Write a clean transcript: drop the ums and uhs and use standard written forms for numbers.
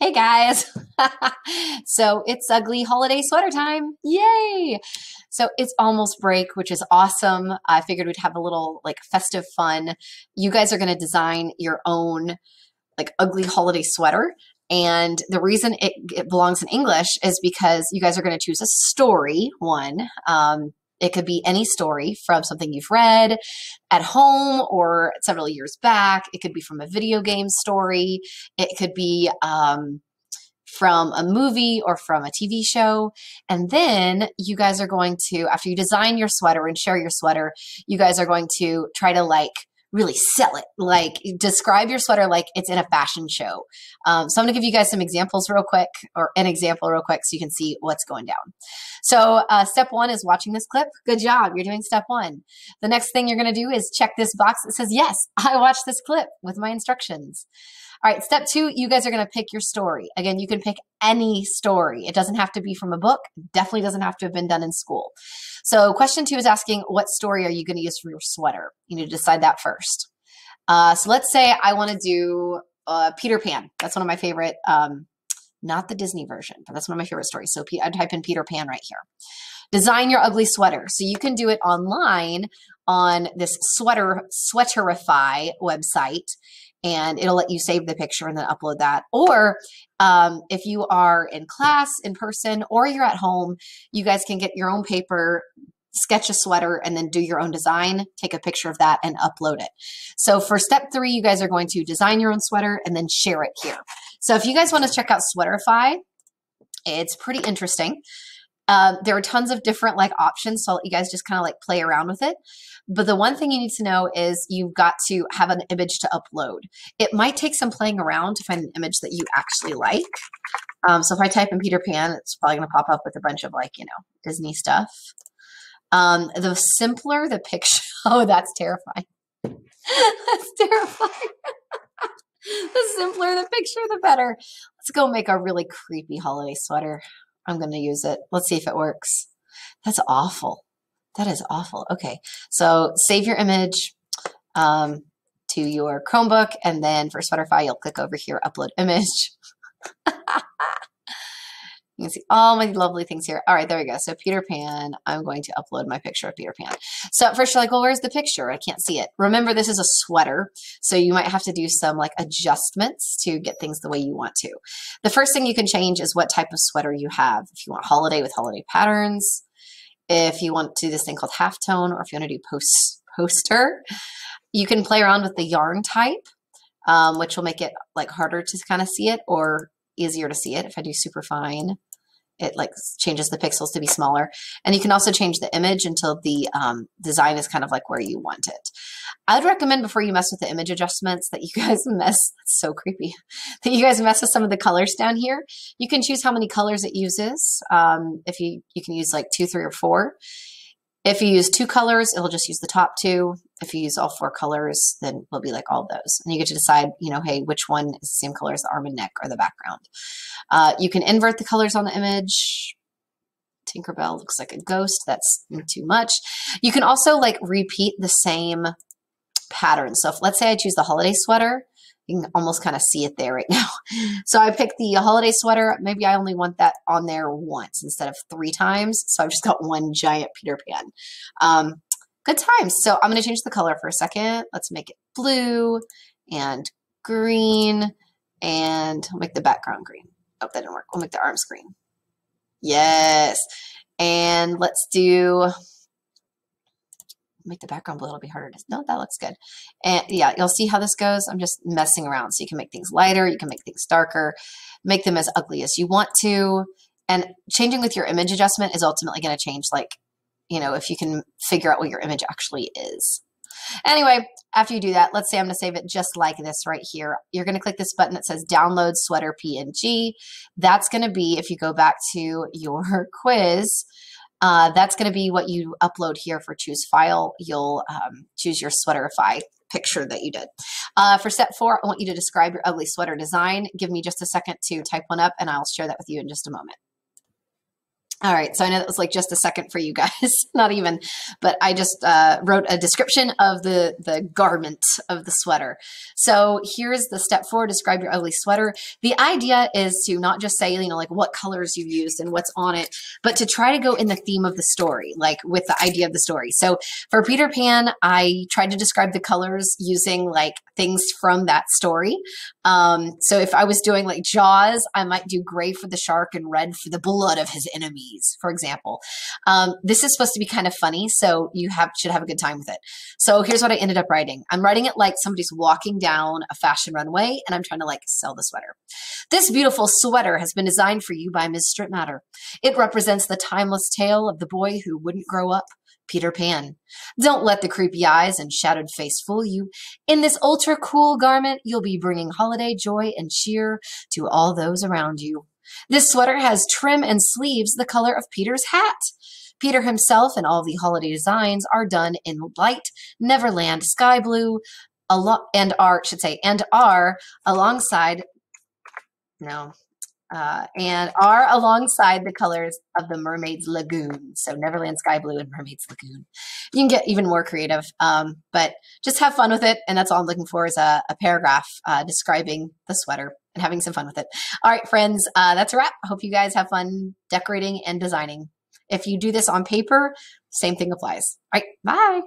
Hey guys. So it's ugly holiday sweater time. Yay. So it's almost break, which is awesome. I figured we'd have a little like festive fun. You guys are going to design your own like ugly holiday sweater. And the reason it belongs in English is because you guys are going to choose a story, one. It could be any story from something you've read at home or several years back. It could be from a video game story. It could be from a movie or from a TV show. And then you guys are going to, after you design your sweater and share your sweater, you guys are going to try to like really sell it, like describe your sweater like it's in a fashion show. So I'm going to give you guys some examples real quick, or an example real quick, so you can see what's going down. So step one is watching this clip. Good job. You're doing step one. The next thing you're going to do is check this box that says, yes, I watched this clip with my instructions. All right, step two, you guys are going to pick your story. Again, you can pick any story. It doesn't have to be from a book. Definitely doesn't have to have been done in school. So question two is asking, what story are you going to use for your sweater? You need to decide that first. So let's say I want to do Peter Pan. That's one of my favorite, not the Disney version, but that's one of my favorite stories. So I type in Peter Pan right here. Design your ugly sweater. So you can do it online on this Sweaterify website, and it'll let you save the picture and then upload that. Or if you are in class, in person, or you're at home, you guys can get your own paper, sketch a sweater, and then do your own design, take a picture of that and upload it. So for step three, you guys are going to design your own sweater and then share it here. So if you guys want to check out Sweaterify, it's pretty interesting. There are tons of different like options, so I'll let you guys just kind of like play around with it. But the one thing you need to know is you've got to have an image to upload. It might take some playing around to find an image that you actually like. So if I type in Peter Pan, it's probably going to pop up with a bunch of like, you know, Disney stuff. The simpler the picture, oh, that's terrifying. That's terrifying. The simpler the picture, the better. Let's go make a really creepy holiday sweater. I'm going to use it. Let's see if it works. That's awful. That is awful. Okay. So save your image to your Chromebook. And then for Sweaterify, you'll click over here, upload image. You can see all my lovely things here. All right, there we go. So Peter Pan, I'm going to upload my picture of Peter Pan. So at first you're like, well, where's the picture? I can't see it. Remember, this is a sweater, so you might have to do some like adjustments to get things the way you want to. The first thing you can change is what type of sweater you have. If you want holiday with holiday patterns, if you want to do this thing called halftone, or if you want to do poster, you can play around with the yarn type, which will make it like harder to kind of see it or easier to see it. If I do super fine, it like changes the pixels to be smaller. And you can also change the image until the design is kind of like where you want it. I'd recommend before you mess with the image adjustments that you guys that's so creepy, that you guys mess with some of the colors down here. You can choose how many colors it uses. If you can use like 2, 3, or 4. If you use 2 colors, it'll just use the top 2. If you use all 4 colors, then it'll be like all those. And you get to decide, you know, hey, which one is the same color as the arm and neck or the background. You can invert the colors on the image. Tinkerbell looks like a ghost. That's too much. You can also like repeat the same pattern. So if, let's say I choose the holiday sweater, you can almost kind of see it there right now. So I picked the holiday sweater. Maybe I only want that on there once instead of 3 times. So I've just got one giant Peter Pan. Good times. So I'm going to change the color for a second. Let's make it blue and green, and we'll make the background green. Oh, that didn't work. We'll make the arms green. Yes. And let's make the background blue. It'll be harder to, no, that looks good. And yeah, you'll see how this goes. I'm just messing around. So you can make things lighter, you can make things darker, make them as ugly as you want to. And changing with your image adjustment is ultimately going to change, like, you know, if you can figure out what your image actually is. Anyway, after you do that, let's say I'm going to save it just like this right here. You're going to click this button that says download sweater PNG. That's going to be, if you go back to your quiz, that's going to be what you upload here for choose file. You'll choose your Sweaterify picture that you did. For step 4, I want you to describe your ugly sweater design. Give me just a second to type one up and I'll share that with you in just a moment. All right, so I know that was like just a second for you guys, not even, but I just wrote a description of the garment of the sweater. So here's the step 4, describe your ugly sweater. The idea is to not just say, you know, like what colors you've used and what's on it, but to try to go in the theme of the story, like with the idea of the story. So for Peter Pan, I tried to describe the colors using like things from that story. So if I was doing like Jaws, I might do gray for the shark and red for the blood of his enemies, for example. This is supposed to be kind of funny, so you should have a good time with it. So here's what I ended up writing. I'm writing it like somebody's walking down a fashion runway, and I'm trying to like sell the sweater. This beautiful sweater has been designed for you by Ms. Stripmatter. It represents the timeless tale of the boy who wouldn't grow up, Peter Pan. Don't let the creepy eyes and shadowed face fool you. In this ultra cool garment, you'll be bringing holiday joy and cheer to all those around you. This sweater has trim and sleeves the color of Peter's hat. Peter himself and all the holiday designs are done in light Neverland sky blue and are alongside the colors of the Mermaid's Lagoon. So Neverland Sky Blue and Mermaid's Lagoon. You can get even more creative, but just have fun with it. And that's all I'm looking for is a paragraph describing the sweater and having some fun with it. All right, friends, that's a wrap. I hope you guys have fun decorating and designing. If you do this on paper, same thing applies. All right, bye.